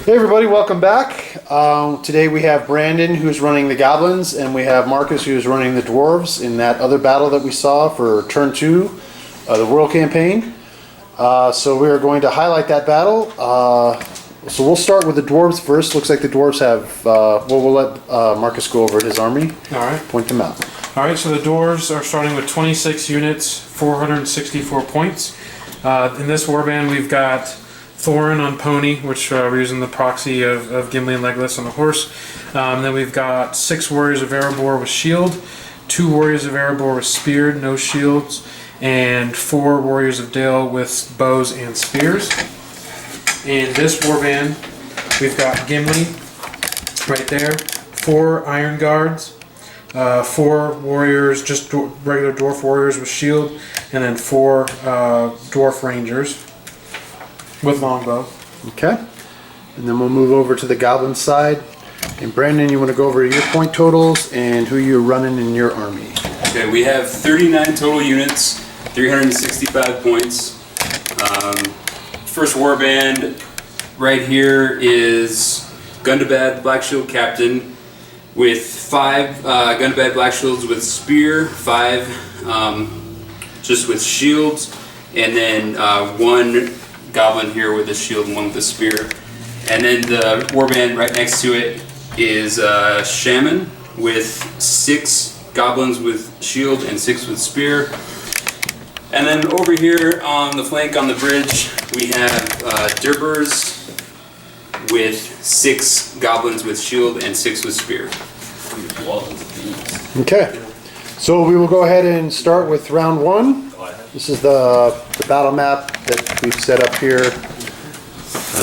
Hey everybody, welcome back. Today we have Brandon who's running the Goblins, and we have Marcus who's running the Dwarves in that other battle that we saw for turn 2 of the World Campaign. So we are going to highlight that battle. So we'll start with the Dwarves first. Looks like the Dwarves have, we'll let Marcus go over his army. Alright. Point them out. Alright, so the Dwarves are starting with 26 units, 464 points. In this warband we've got Thorin on pony, which we're using the proxy of Gimli and Legolas on the horse. Then we've got 6 warriors of Erebor with shield, 2 warriors of Erebor with spear, no shields, and 4 warriors of Dale with bows and spears. In this warband, we've got Gimli right there, 4 iron guards, 4 warriors, just regular dwarf warriors with shield, and then 4 dwarf rangers with longbow. Okay. And then we'll move over to the Goblin side. And Brandon, you want to go over your point totals and who you're running in your army. Okay, we have 39 total units, 365 points. First warband right here is Gundabad Black Shield Captain with 5 Gundabad Black Shields with spear, 5 just with shields, and then 1 goblin here with a shield and 1 with a spear. And then the warband right next to it is Shaman with 6 goblins with shield and 6 with spear. And then over here on the flank on the bridge we have Durburz with 6 goblins with shield and 6 with spear. Okay. So we will go ahead and start with round 1. This is the battle map that we've set up here.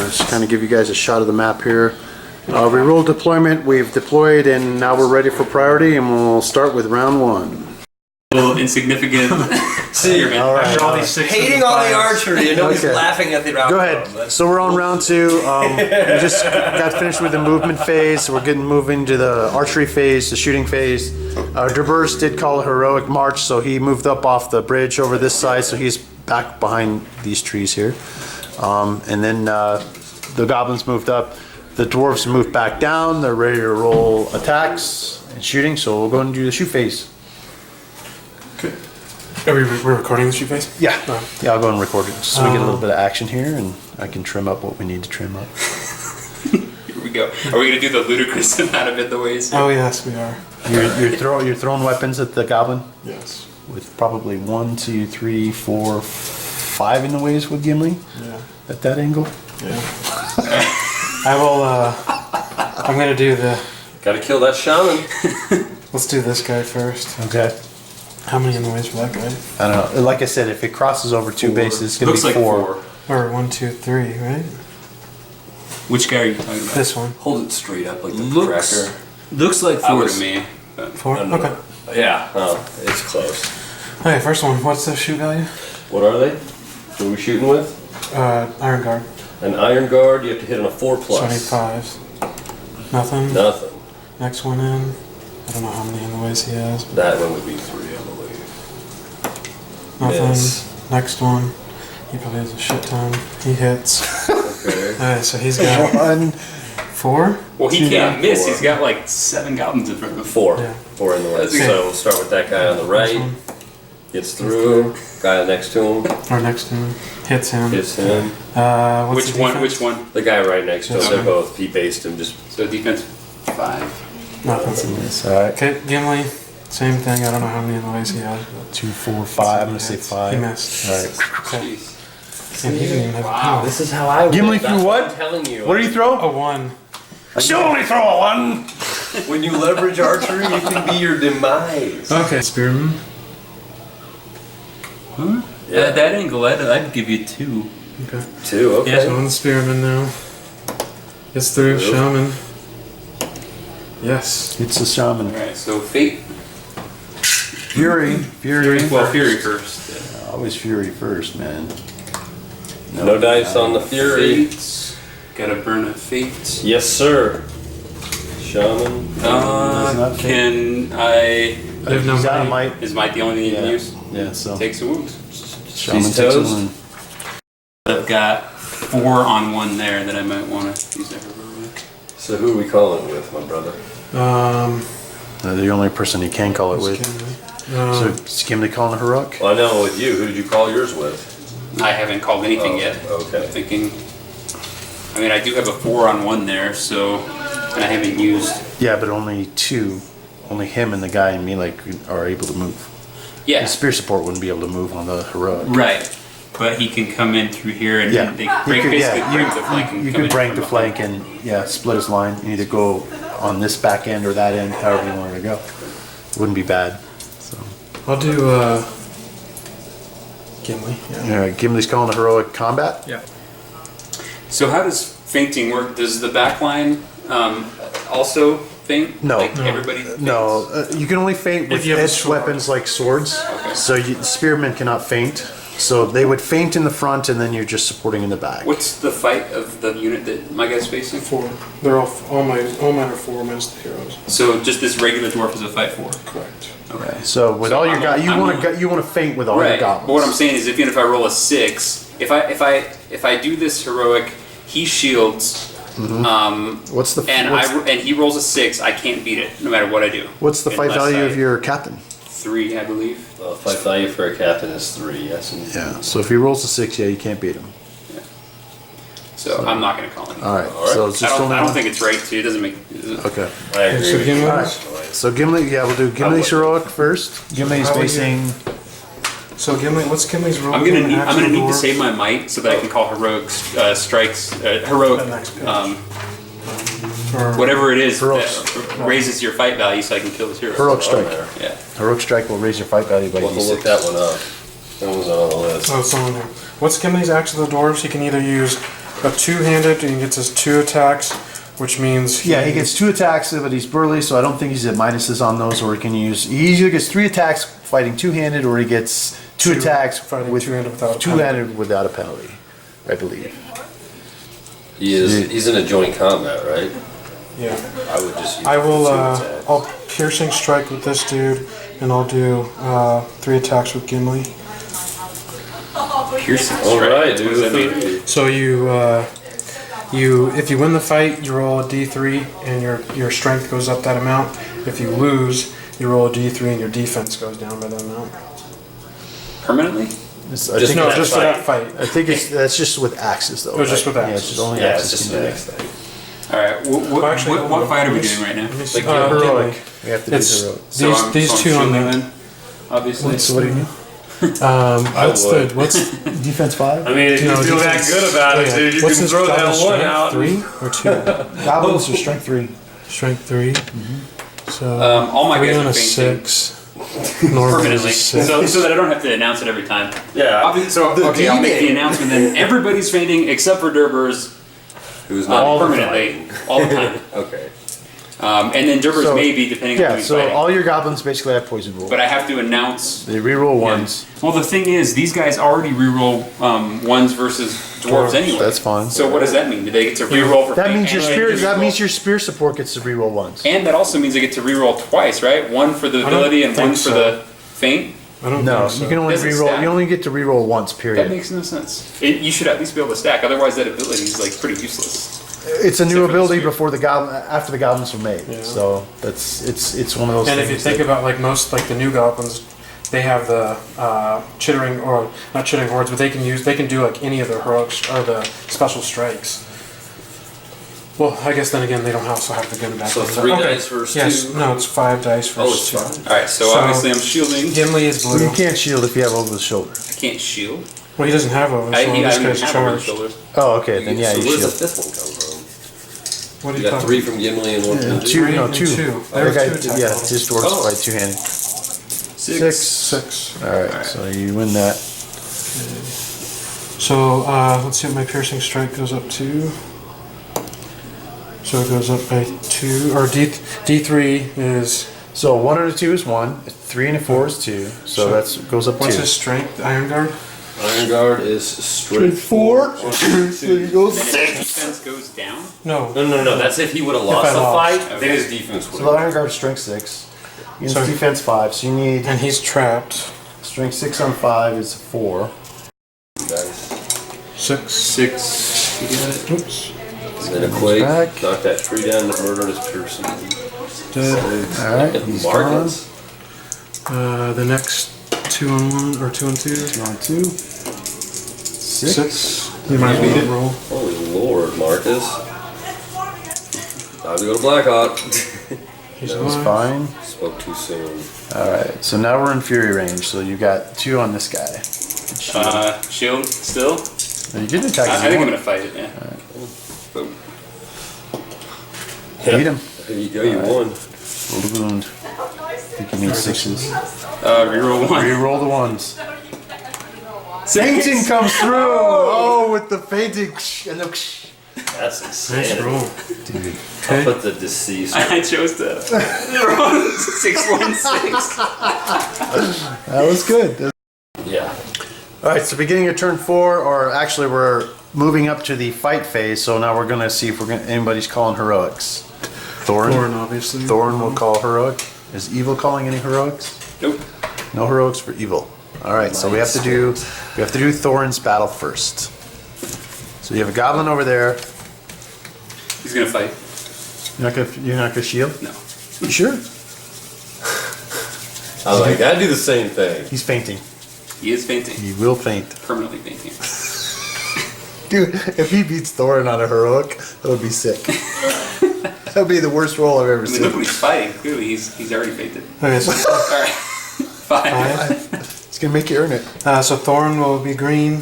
Just kind of give you guys a shot of the map here. We rolled deployment, we've deployed, and now we're ready for priority, and we'll start with round 1. Little insignificant. See, all right, After all these 6 hating on the archery, and nobody's laughing at the round. Go ahead. So we're on round 2. We just got finished with the movement phase. So we're getting moving to the archery phase, the shooting phase. Durburz did call a heroic march, so he moved up off the bridge over this side, so he's back behind these trees here. And then the goblins moved up. The dwarves moved back down. They're ready to roll attacks and shooting, so we'll go and do the shoot phase. Okay. Are we're recording the shoot phase? Yeah. Yeah, I'll go and record it just so we get a little bit of action here, and I can trim up what we need to trim up. Here we go. Are we going to do the ludicrous amount of it the ways? Oh yes, we are. You're throwing weapons at the goblin? Yes. With probably 1, 2, 3, 4, 5 in the ways with Gimli? Yeah. At that angle? Yeah. I will, I'm gonna do the... Gotta kill that shaman. Let's do this guy first. Okay. How many in the ways for that guy? I don't know. Like I said, if it crosses over 2 bases, it's going to be 4. Or 1, 2, 3, right? Which guy are you talking about? This one. Hold it straight up like the cracker. Looks like 4 to me. 4? No, no, Okay. no. Yeah, it's close. Okay, first one. What's the shoot value? What are they? What are we shooting with? Iron guard. An iron guard, you have to hit on a 4+. 25. Nothing? Nothing. Next one in. I don't know how many in the ways he has. That one would be 3, I believe. Nothing. Miss. Next one. He probably has a shit ton. He hits. Okay. Alright, so he's got 1. 4? Well, he can't miss. 4. He's got like 7 goblins in front of him. 4. Yeah. 4 in the way. Okay. So we'll start with that guy on the right. Gets through. Guy next to him. Or next to him. Hits him. Hits him. What's Which the one? defense? Which one? The guy right next to him. Yes. They're both. He based him. Just So defense 5. Nothing. Yes, all right. Okay, Gimli. Same thing. I don't know how many in the ways he has. But 2, 4, 5. I'm going to say 5. He missed. All right. Okay. Jeez. And he didn't even have a power. this is how I win. Gimli That's threw what? I'm telling you. What do you throw? A 1. She'll only throw a 1. When you leverage archery, you can be your demise. Okay, Spearman. Huh? Yeah. At that angle, I'd give you 2. Okay. 2, okay. Yeah. So on the Spearman now. Gets through. Nope. Shaman. Yes. It's a shaman. Alright, so Fate. Fury. Fury. Well, Fury first. Always Fury first, man. No dice on the fury. Fates. Gotta burn a Fate. Yes, sir. Shaman. not Can I... I have no He's out of money. might. Is might the only thing you can use? Yeah, so. Takes a wound. Shaman She's takes a toast. wound. I've got 4 on 1 there that I might want to use that heroic. So who are we calling with, my brother? The only person he can call it with. So is Gimli calling a heroic? Well, I know with you. Who did you call yours with? I haven't called anything yet. Okay. I'm thinking. I mean, I do have a 4 on 1 there, so, and I haven't used. Yeah, but only 2. Only him and the guy in Melee are able to move. Yeah. The spear support wouldn't be able to move on the heroic. Right. But he can come in through here and Yeah, they you break, could, basically yeah, break the flank. And you come could in break from the flank and split his line. You either go on this back end or that end, however you wanted to go. Wouldn't be bad. So I'll do Gimli. Yeah. Gimli's calling a heroic combat. Yeah. So how does fainting work? Does the back line also faint? No. Like everybody faints? No, you can only feint with you have a edged sword. weapons like swords. Okay. So spearmen cannot feint. So they would feint in the front, and then you're just supporting in the back. What's the fight of the unit that my guy's facing? 4. They're all mine are 4 minus the heroes. So just this regular dwarf is a fight 4. Correct. Okay. So with So all your I'm guys, a- you I'm want a- to feint with all your Right. goblins. But what I'm saying is, even if I roll a 6, if I do this heroic, he shields. What's the And he rolls a 6, I can't beat it no matter what I do. what's the fight Unless value I- of your captain? 3, I believe. Fight value for a captain is 3. Yes. And Yeah. So if he rolls a 6, yeah, you can't beat him. So I'm not going to call him. All right. All right. So it's just only I don't one. think it's right too. It doesn't make. Okay. I agree. So with you. Gimli. All right. So Gimli, yeah, we'll do Gimli's heroic first. Gimli's How would you- facing. So Gimli, what's Gimli's role? I'm gonna need, Actual need to dwarf? save my might so that I can call heroic strikes, heroic, The next page. um, whatever it is Heroic- that raises your fight value, so I can kill his hero. Heroic On strike. there. Yeah. Heroic strike will raise your fight value by We'll have to look d6. that one up. That one's on the list. Oh, it's on here. What's Gimli's axe of the dwarves? He can either use a 2-handed and he gets his 2 attacks, which means Yeah, he gets 2 attacks, but he's burly, so I don't think he's at minuses on those. Or he can use. He either gets 3 attacks fighting 2-handed, or he gets 2 attacks fighting with 2-handed without a penalty. 2-handed without a penalty, I believe. He's in a joint combat, right? Yeah. I would just use I will. 2 attacks. I'll piercing strike with this dude, and I'll do 3 attacks with Gimli. Piercing All strike. right, What do does the that mean? 3. So if you win the fight, you roll a d3, and your strength goes up that amount. If you lose, you roll a d3, and your defense goes down by that amount. Permanently? It's- I Just think, No, that just for fight. that fight. I think that's just with axes, though. Oh, just right? with Yeah, it's axes. just only Yeah, axes. it's just can the do next that. thing. All right. Well, actually, hold What on. fight are we Let me doing right now? Let me see. Like, Heroic. We have to do It's heroic. So I'm these two on shielding the. then, obviously. So what do you need? What's Defense 5? I mean, if you no, feel that defense- good about oh, it, yeah. dude, you What's can this throw that goblin's one strength? out. 3 or 2? Goblins are strength 3. Strength 3. So All my 3 guys on are a fainting 6. Normal permanently, is a 6. so that I don't have to announce it every time. Yeah. So okay, I'll make the announcement. Then everybody's fainting except for Durburz. Who's not Permanently, all the time. Okay. And then Durburz So- maybe, depending on who Yeah, he's so fighting. all your goblins basically have poison rule. But I have to announce. They reroll ones. Well, the thing is, these guys already reroll ones versus dwarves anyway. That's fine. So what does that mean? Do they get to reroll for That faint means your and spear. reroll? That means your spear support gets to reroll ones. And that also means they get to reroll twice, right? One for the don't ability and think one for so. the feint. I don't No, think so. you can only Doesn't reroll. stack. You only get to reroll once. That Period. makes no sense. You should at least be able to stack. Otherwise, that ability is like pretty useless. It's a new Except for the ability spear. before the goblin after the goblins were made. Yeah. So it's one of those. And things if you think that- about like the new goblins, they have the chittering or not chittering hordes, but they can do like any of the heroics or the special strikes. Well, I guess then again they don't also have the gun back. So then. 3 Okay. dice versus Yes, 2. no, it's 5 dice Oh, versus it's 2. fine. All right, so, So- obviously I'm shielding. Gimli is Well, blue. you can't shield if you have over the shoulder. I can't shield. Well, he doesn't have over, so I this don't guy's even have over the charged. shoulders. Oh, okay. Then yeah, so you where's the shield. 5th one come from? What are You you got talking 3 from Gimli and 1 from Yeah, Dude. 2, Three no and 2. two. That There's guy, 2 attack yeah, levels. his dwarves Oh. fight 2-handed. 6. 6. All right, so you win that. So let's see what my piercing strike goes up to. So it goes up by 2, or D3 is. So 1 and a 2 is 1. 3 and a 4 is 2. So that's goes up What's 2. his strength? Iron Guard? Iron Guard is strength 4. 4. So you go 6. Defense goes down. No. No. That's if he would have lost I the lost. fight, then his defense would So the have. Iron Guard is strength 6. His So- defense 5. So you need And he's trapped. strength 6 on 5 is 4. Dice. 6. 6. You got it. Oops. And then a quake. Back. Knock that tree down to murder this person. Dead. Alright, he's gone. Marcus. The next 2 on 1 or 2 on 2. 2 on 2. 6. You might beat it. Roll. Holy Lord, Marcus. Time to go to Blackhawk. He's That was alive. fine. Spoke too soon. Alright, so now we're in Fury range, so you got 2 on this guy. Shield still? Now you didn't attack I his think I'm one. gonna fight it, yeah. Boom. Beat him. There you go, you won. Roll the wound. I think you need 6s. Reroll 1. Reroll the ones. 6. Fainting comes through! Oh, with the fainting. And the That's Nice insane. roll. dude. I'll put the deceased. I chose to roll 616. That was good. Yeah. Alright, so beginning of turn 4, or actually we're moving up to the fight phase, so now we're gonna see if anybody's calling heroics. Thorin? Thorin, obviously. Thorin will call heroic. Is Evil calling any heroics? Nope. No heroics for Evil. Alright, so we have to do Thorin's battle first. So you have a goblin over there. He's gonna fight. You're not gonna shield? No. You sure? I was like, I'd do the same thing. He's fainting. He is fainting. He will faint. Permanently fainting. Dude, if he beats Thorin on a heroic, that would be sick. That would be the worst roll I've ever I mean, look seen. what he's fighting. Clearly, he's already fainted. Okay, so, Alright. 5. It's gonna make you earn it. so Thorin will be green,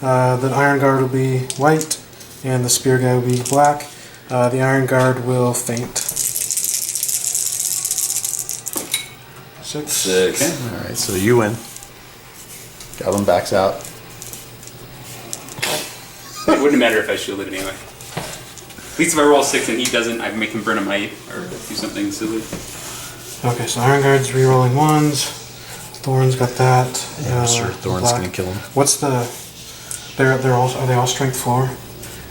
the Iron Guard will be white, and the Spear Guy will be black. The Iron Guard will faint. 6. 6. Alright, so you win. Goblin backs out. It wouldn't matter if I shielded anyway. At least if I roll 6 and he doesn't, I make him burn a might or do something silly. Okay, so Iron Guard's rerolling 1s. Thorin's got that. Yeah, sure. Thorin's black. gonna kill him. What's the? Are they all strength 4?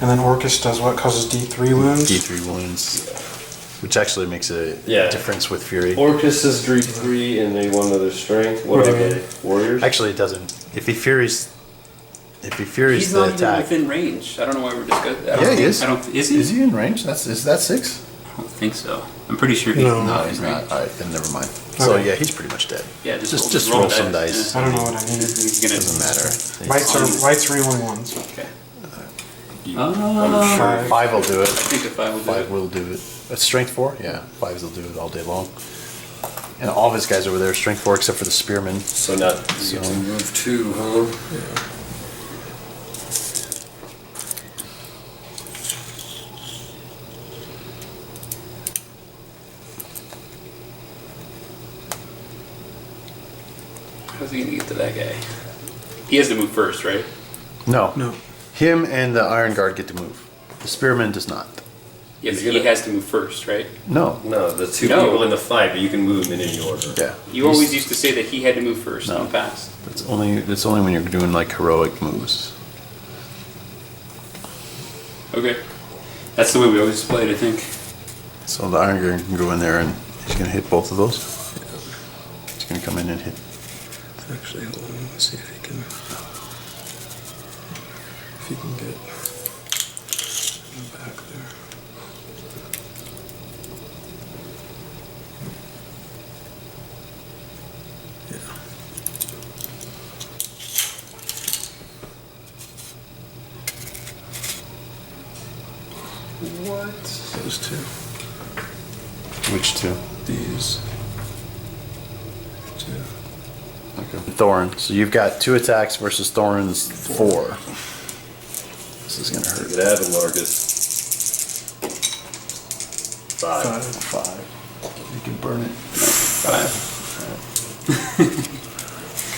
And then Orcus does what? Causes D3 wounds. D3 wounds. Which actually makes a Yeah. difference with Fury. Orcus is D3 and they won their strength. What What are do you they? mean? Warriors? Actually, it doesn't. If he furies He's the not even attack. within range. I don't know why we're discussing. Yeah, he is. I don't. Is he? Is he in range? Is that 6? I don't think so. I'm pretty sure he's No. not No, in he's range. not. Alright, then never mind. So Okay. yeah, he's pretty much dead. Yeah, Just roll some dice. I don't know what I needed. He's gonna. Doesn't matter. White's rerolling 1s. Okay. Five. 5 will do I it. think the 5 will do 5 it. will do it. That's strength 4? Yeah, 5s will do it all day long. And all of his guys over there are strength 4 except for the spearmen. So now you get to move 2, huh? How's he gonna get to that guy? He has to move first, right? No. No. Him and the Iron Guard get to move. The spearman does not. Yes, He's he gonna- has to move first, right? No. No, the 2 No. people in the fight, but you can move them in any order. Yeah. You always used to say that he had to move first No. in the past. It's only when you're doing like heroic moves. Okay. That's the way we always played, I think. So the Iron Guard can go in there and he's gonna hit both of those. He's gonna come in and hit. Actually, hold on. Let's see if he can. If he can get in the back there. Yeah. What? Those 2. Which two? These. 2. Okay. Thorin. So you've got 2 attacks versus Thorin's 4. This is gonna hurt. Get out of Marcus. 5. 5. You can burn it. 5.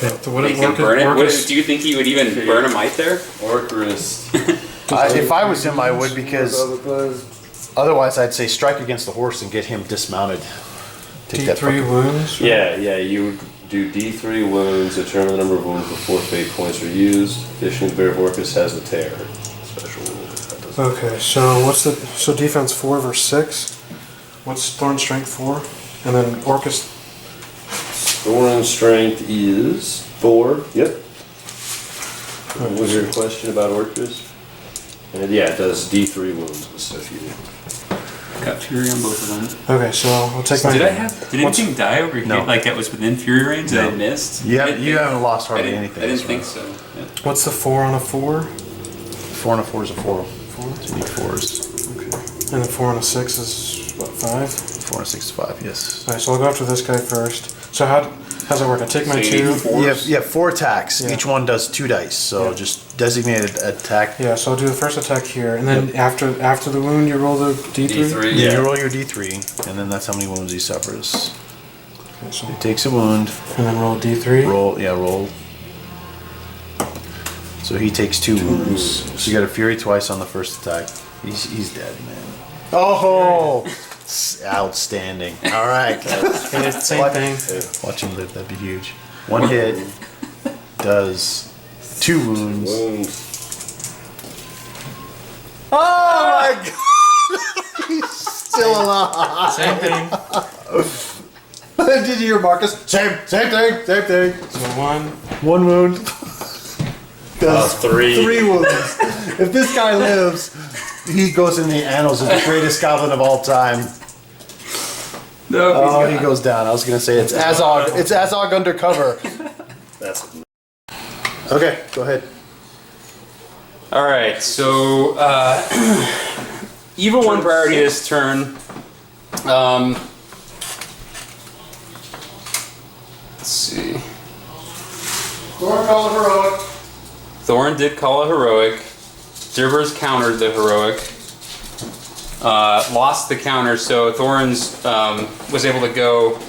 Okay, so what He if can burn it? Orcus? Do you think he would even burn a might there? Orcus. If I was him, I would, because otherwise I'd say strike against the horse and get him dismounted. Take that D3 fucking- wounds? Yeah, you would do D3 wounds, determine the number of wounds before fate points are used. Additionally, the Bear of Orcus has the tear. Special rule. That doesn't- Okay, so defense 4 versus 6. What's Thorn strength 4? And then Orcus. Thorin's strength is 4. Yep. What was your question about Orcus? And yeah, it does D3 wounds associated. Got Fury on both of them. Okay, so I'll take my. Did anything die over here? No. Like that was within Fury range that I missed? Yeah, you haven't lost hardly anything. I didn't this think round. so. Yeah. What's the 4 on a 4? 4 and a 4 is a 4. 4. So you need 4s. Okay. And the 4 on a 6 is what, 5? 4 and a 6 is 5, yes. Alright, so I'll go after this guy first. So how's it work? I take my So you 2. need 4? You have 4 attacks. Yeah. Each one does 2 dice. So Yeah. just designated attack. Yeah, so I'll do the first attack here, and then after the wound, you roll the D3. D3. Yeah. Yeah. You roll your D3, and then that's how many wounds he suffers. Okay, so, He takes a wound. and then roll D3. Roll. So he takes 2 wounds. So you got a fury twice on the first attack. He's dead, man. Oh, outstanding. All right. And it's the same thing. Watch him live. That'd be huge. 1 hit does 2 wounds. Wounds. Oh my god! He's still alive. Same thing. Did you hear Marcus? Same thing. So 1. 1 wound. Does 3. 3 wounds. If this guy lives, he goes in the annals as the greatest goblin of all time. No, Oh, he goes down. I was gonna say it's Azog. It's Azog undercover. That's Okay, go ahead. All right, so Evil 1 priority this turn. Let's see. Thor called heroic. Thorin did call a heroic. Durburz countered the heroic. Lost the counter, so Thorin's was able to go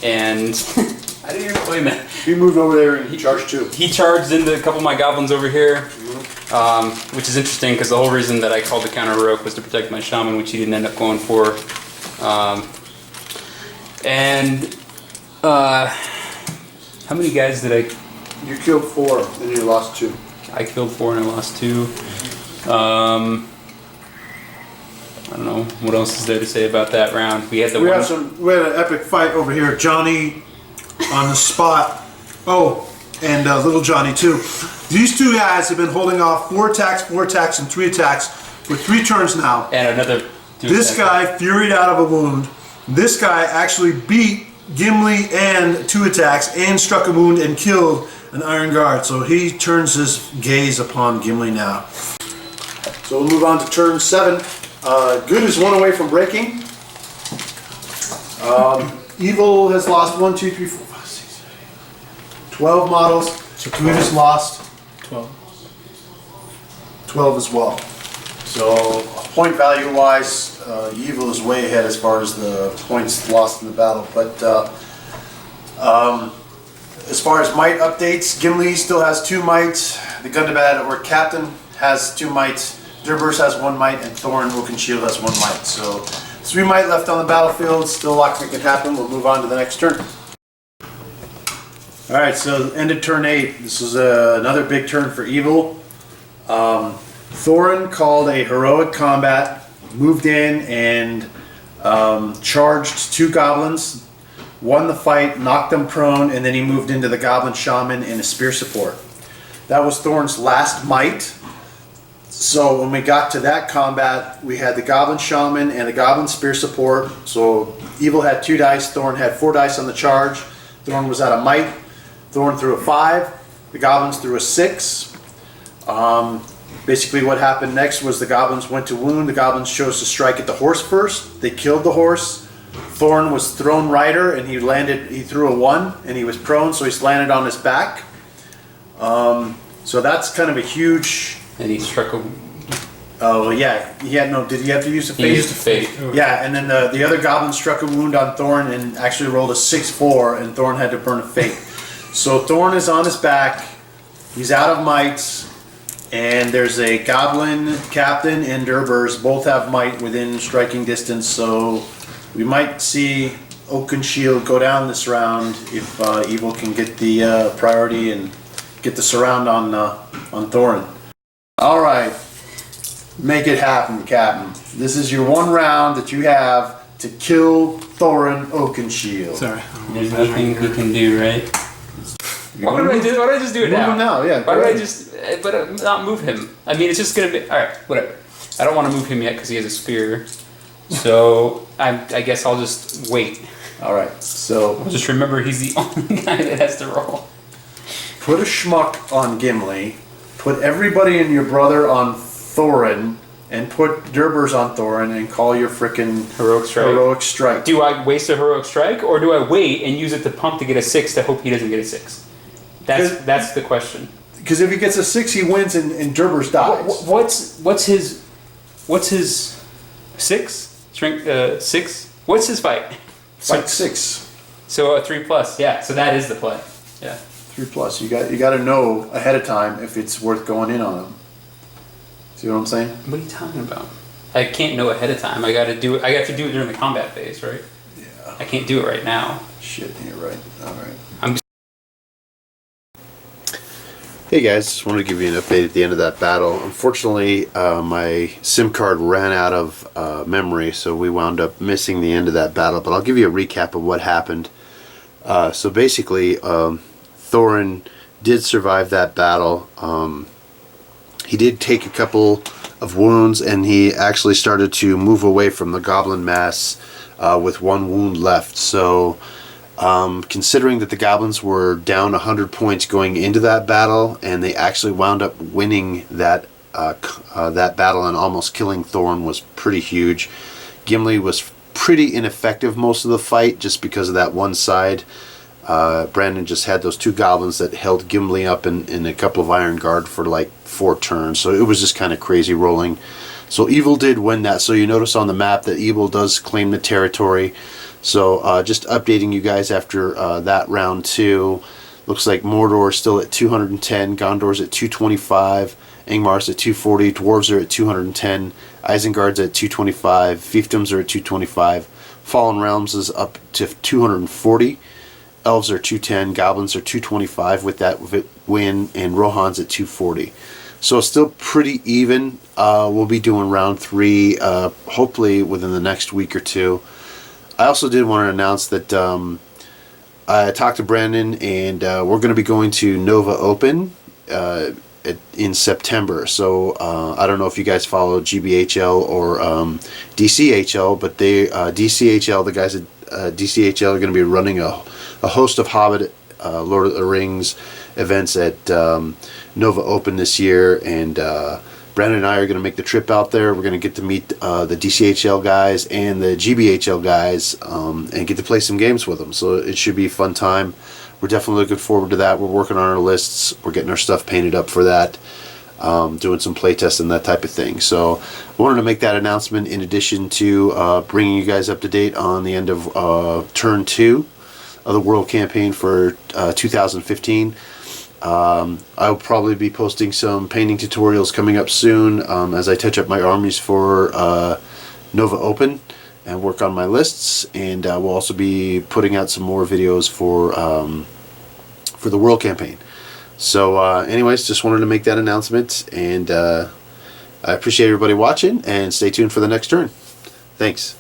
and I didn't even explain that. He moved over there and he charged 2. He charged into a couple of my goblins over here, which is interesting because the whole reason that I called the counter heroic was to protect my shaman, which he didn't end up going for. How many guys did I? You killed 4 and you lost 2. I killed 4 and I lost 2. I don't know what else is there to say about that round. We had the We one. had an epic fight over here. Johnny on the spot. Oh, and little Johnny too. These 2 guys have been holding off 4 attacks, and 3 attacks for 3 turns now. And another. This guy furied out of a wound. This guy actually beat Gimli and 2 attacks and struck a wound and killed an Iron Guard. So he turns his gaze upon Gimli now. So we'll move on to turn 7. Good is 1 away from breaking. Evil has lost 1, 2, 3, 4, 5, 6, 7, 8, 12 models. So Good has lost 12. 12 as well. So point value wise, Evil is way ahead as far as the points lost in the battle. But as far as might updates, Gimli still has 2 might. The Gundabad or Captain has 2 might. Durburz has 1 might, and Thorin Oakenshield has 1 might. So 3 might left on the battlefield. Still a lot that can happen. We'll move on to the next turn. All right, so ended turn 8. This is another big turn for Evil. Thorin called a heroic combat, moved in and charged 2 goblins, won the fight, knocked them prone, and then he moved into the goblin shaman in a spear support. That was Thorin's last might. So when we got to that combat, we had the goblin shaman and the goblin spear support. So Evil had 2 dice, Thorin had 4 dice on the charge. Thorin was at a might. Thorin threw a 5. The goblins threw a 6. Basically what happened next was the goblins went to wound. The goblins chose to strike at the horse first. They killed the horse. Thorin was thrown rider and he threw a 1 and he was prone, so he's landed on his back. So that's kind of a huge... And he struck a. Oh yeah, did he have to use a He fate? used a fate. Yeah, and then the other goblin struck a wound on Thorin and actually rolled a 6-4, and Thorin had to burn a fate. So Thorin is on his back, he's out of might, and there's a goblin captain and Durburz, both have might within striking distance, so we might see Oakenshield go down this round if Evil can get the priority and get the surround on Thorin. Alright, make it happen, Captain. This is your 1 round that you have to kill Thorin Oakenshield. Sorry. There's nothing he can do, right? Why don't I just do it Move now? him now, yeah, Why go don't I ahead. just, not move him? I mean, it's just gonna be, alright, whatever. I don't want to move him yet because he has a spear. So, I guess I'll just wait. Alright, so Just remember he's the only guy that has to roll. put a schmuck on Gimli, put everybody and your brother on Thorin, and put Durburz on Thorin and call your frickin' Heroic strike. strike. Do I waste a heroic strike, or do I wait and use it to pump to get a 6 to hope he doesn't get a 6? That's the question. Because if he gets a 6, he wins and Durburz dies. What's his 6 strength? 6. What's his fight? It's like 6. So a 3+. Yeah. So that is the play. Yeah. 3+. You got to know ahead of time if it's worth going in on him. See what I'm saying? What are you talking about? I can't know ahead of time. I got to do it. I have to do it during the combat phase, right? Yeah. I can't do it right now. Shit, you're right. All right. Hey guys, just wanted to give you an update at the end of that battle. Unfortunately, my SIM card ran out of memory, so we wound up missing the end of that battle. But I'll give you a recap of what happened. So basically, Thorin did survive that battle. He did take a couple of wounds, and he actually started to move away from the goblin mass with one wound left. So considering that the goblins were down 100 points going into that battle, and they actually wound up winning that battle and almost killing Thorin, was pretty huge. Gimli was pretty ineffective most of the fight just because of that one side. Brandon just had those 2 goblins that held Gimli up in a couple of Iron Guard for like 4 turns, so it was just kind of crazy rolling. So Evil did win that, so you notice on the map that Evil does claim the territory. So just updating you guys after that round 2. Looks like Mordor's still at 210, Gondor's at 225, Angmar's at 240, Dwarves are at 210, Isengard's at 225, Fiefdoms are at 225, Fallen Realms is up to 240, Elves are 210, Goblins are 225 with that win, and Rohan's at 240. So still pretty even. We'll be doing round 3 hopefully within the next week or 2. I also did want to announce that I talked to Brandon, and we're going to be going to Nova Open in September. So I don't know if you guys follow GBHL or DCHL, but DCHL, the guys at DCHL are going to be running a host of Hobbit, Lord of the Rings events at Nova Open this year, and Brandon and I are going to make the trip out there. We're going to get to meet the DCHL guys and the GBHL guys and get to play some games with them. So it should be a fun time. We're definitely looking forward to that. We're working on our lists. We're getting our stuff painted up for that, doing some play tests and that type of thing. So I wanted to make that announcement in addition to bringing you guys up to date on the end of Turn 2 of the World Campaign for 2015. I'll probably be posting some painting tutorials coming up soon as I touch up my armies for Nova Open and work on my lists, and we'll also be putting out some more videos for the World Campaign. So anyways, just wanted to make that announcement, and I appreciate everybody watching, and stay tuned for the next turn. Thanks.